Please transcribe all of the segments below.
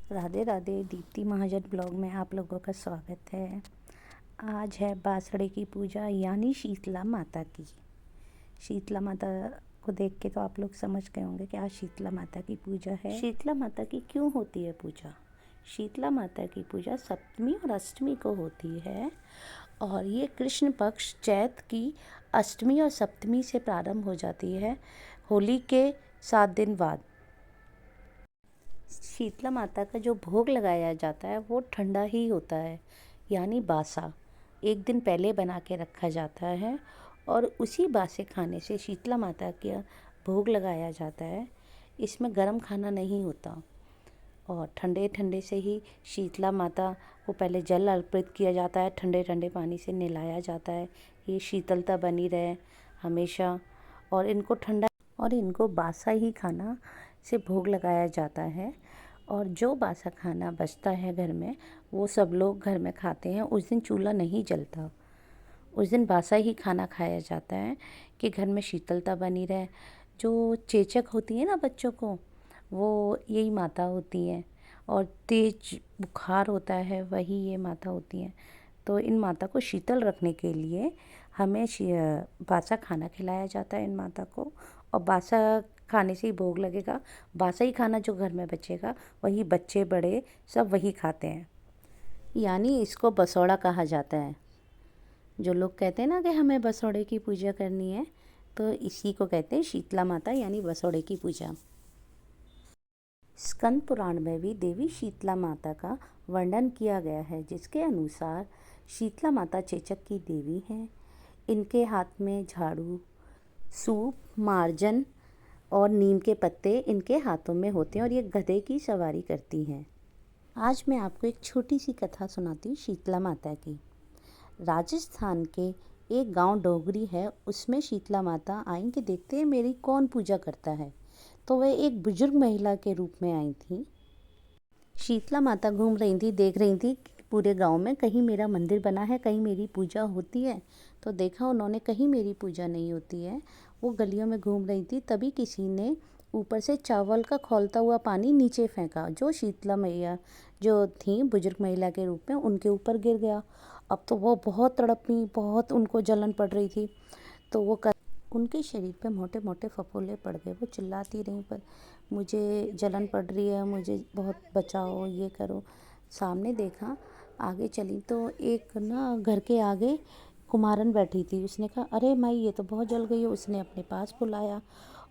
राधे राधे। दीप्ति महाजन blog में आप लोगों का स्वागत है। आज है बासड़े की पूजा यानी शीतला माता की। शीतला माता को देख के तो आप लोग समझ गए होंगे कि आज शीतला माता की पूजा है। शीतला माता की क्यों होती है पूजा? शीतला माता की पूजा सप्तमी और अष्टमी को होती है और ये कृष्ण पक्ष चैत की अष्टमी और सप्तमी से प्रारंभ हो जाती है, होली के 7 दिन बाद। शीतला माता का जो भोग लगाया जाता है वो ठंडा ही होता है, यानी बासा। एक दिन पहले बना के रखा जाता है और उसी बासे खाने से शीतला माता का भोग लगाया जाता है। इसमें गर्म खाना नहीं होता और ठंडे ठंडे से ही शीतला माता को पहले जल अर्पित किया जाता है, ठंडे ठंडे पानी से नहलाया जाता है। ये शीतलता बनी रहे हमेशा और इनको बासा ही खाना से भोग लगाया जाता है। और जो बासा खाना बचता है घर में वो सब लोग घर में खाते हैं। उस दिन चूल्हा नहीं जलता, उस दिन बासा ही खाना खाया जाता है कि घर में शीतलता बनी रहे। जो चेचक होती है ना बच्चों को, वो यही माता होती है और तेज बुखार होता है वही ये माता होती हैं। तो इन माता को शीतल रखने के लिए हमें बासा खाना खिलाया जाता है इन माता को। और बासा खाने से ही भोग लगेगा। बासा ही खाना जो घर में बचेगा वही बच्चे बड़े सब वही खाते हैं, यानी इसको बसौड़ा कहा जाता है। जो लोग कहते हैं ना कि हमें बसौड़े की पूजा करनी है, तो इसी को कहते हैं शीतला माता यानी बसौड़े की पूजा। स्कंद पुराण में भी देवी शीतला माता का वर्णन किया गया है, जिसके अनुसार शीतला माता चेचक की देवी हैं। इनके हाथ में झाड़ू, सूप, मार्जन और नीम के पत्ते इनके हाथों में होते हैं और ये गधे की सवारी करती हैं। आज मैं आपको एक छोटी सी कथा सुनाती हूँ शीतला माता की। राजस्थान के एक गांव डोगरी है, उसमें शीतला माता आई कि देखते हैं मेरी कौन पूजा करता है। तो वह एक बुजुर्ग महिला के रूप में आई थी। शीतला माता घूम रही थी, देख रही थी पूरे गांव में कहीं मेरा मंदिर बना है, कहीं मेरी पूजा होती है। तो देखा उन्होंने कहीं मेरी पूजा नहीं होती है। वो गलियों में घूम रही थी, तभी किसी ने ऊपर से चावल का खौलता हुआ पानी नीचे फेंका, जो शीतला मैया जो थी बुजुर्ग महिला के रूप में उनके ऊपर गिर गया। अब तो वो बहुत तड़पी, बहुत उनको जलन पड़ रही थी। तो वो उनके शरीर पे मोटे मोटे फफोले पड़ गए। वो चिल्लाती रहीं, पर मुझे जलन पड़ रही है, मुझे बहुत बचाओ, ये करो। सामने देखा, आगे चली तो एक ना घर के आगे कुम्हारन बैठी थी। उसने कहा, अरे माई ये तो बहुत जल गई है। उसने अपने पास बुलाया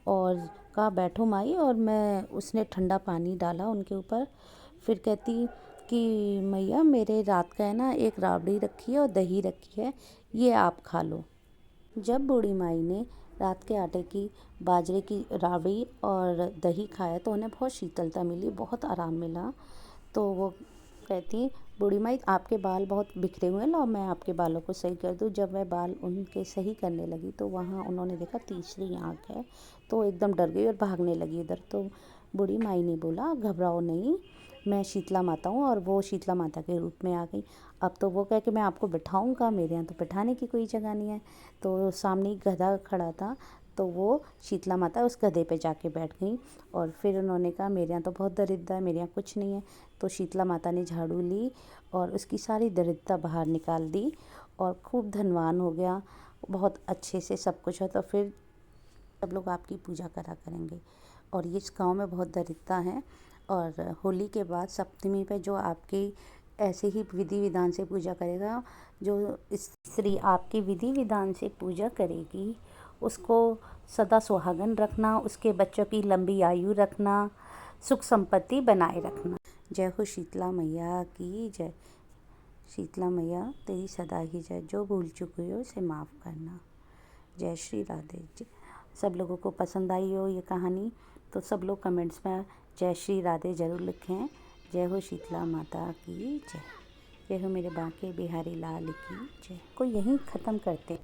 और कहा, बैठो माई। और उसने ठंडा पानी डाला उनके ऊपर। फिर कहती कि मैया मेरे रात का है ना, एक राबड़ी रखी है और दही रखी है, ये आप खा लो। जब बूढ़ी माई ने रात के आटे की बाजरे की राबड़ी और दही खाया तो उन्हें बहुत शीतलता मिली, बहुत आराम मिला। तो वो कहती, बूढ़ी माई आपके बाल बहुत बिखरे हुए हैं, लो मैं आपके बालों को सही कर दूँ। जब वह बाल उनके सही करने लगी तो वहाँ उन्होंने देखा तीसरी आँख है। तो एकदम डर गई और भागने लगी उधर। तो बूढ़ी माई ने बोला, घबराओ नहीं, मैं शीतला माता हूँ। और वो शीतला माता के रूप में आ गई। अब तो वो कहे कि मैं आपको बिठाऊँगा, मेरे यहाँ तो बिठाने की कोई जगह नहीं है। तो सामने ही गधा खड़ा था, तो वो शीतला माता उस गधे पे जाके बैठ गई। और फिर उन्होंने कहा, मेरे यहाँ तो बहुत दरिद्र है, मेरे यहाँ कुछ नहीं है। तो शीतला माता ने झाड़ू ली और उसकी सारी दरिद्रता बाहर निकाल दी और खूब धनवान हो गया, बहुत अच्छे से सब कुछ है। तो फिर सब लोग आपकी पूजा करा करेंगे। और इस गांव में बहुत दरिद्रता है। और होली के बाद सप्तमी पे जो आपकी ऐसे ही विधि विधान से पूजा करेगा, जो स्त्री आपकी विधि विधान से पूजा करेगी, उसको सदा सुहागन रखना, उसके बच्चों की लंबी आयु रखना, सुख संपत्ति बनाए रखना। जय हो शीतला मैया की जय। शीतला मैया तेरी सदा ही जय। जो भूल चुक हुई हो उसे माफ़ करना। जय श्री राधे जी। सब लोगों को पसंद आई हो ये कहानी तो सब लोग कमेंट्स में जय श्री राधे ज़रूर लिखें। जय हो शीतला माता की जय। जय हो मेरे बांके बिहारी लाल की जय। को यहीं ख़त्म करते